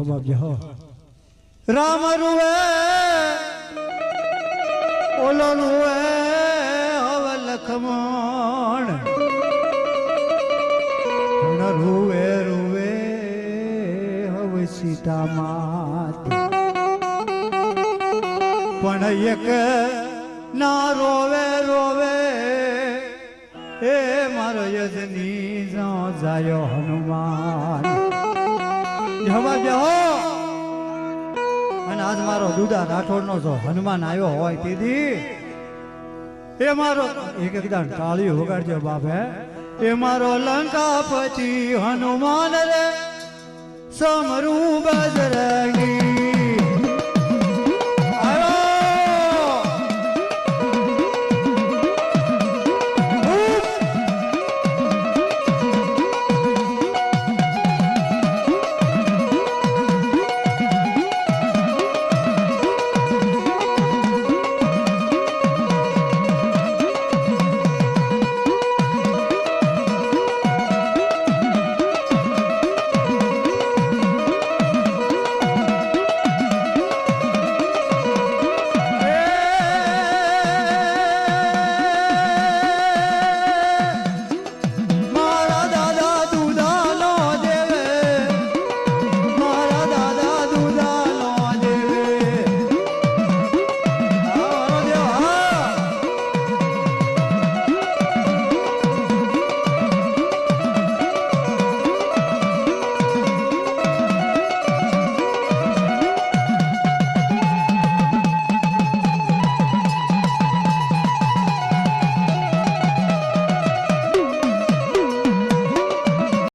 જવાબ જાઓ રામ રૂવે ઓલો રૂવે હવે લખમણ રૂવે રૂવે હવે સીતા માત પણ એક ના રોવે રોવે એ મારો યજની જાયો હનુમાન જવા જાઓ અને આજ મારો દુદા રાઠોડનો જો હનુમાન આવ્યો હોય તેથી એ મારો એક એકદમ તાળી વગાડજો બાપે એ મારો લંકા પછી હનુમાન રે સમરું બજરંગી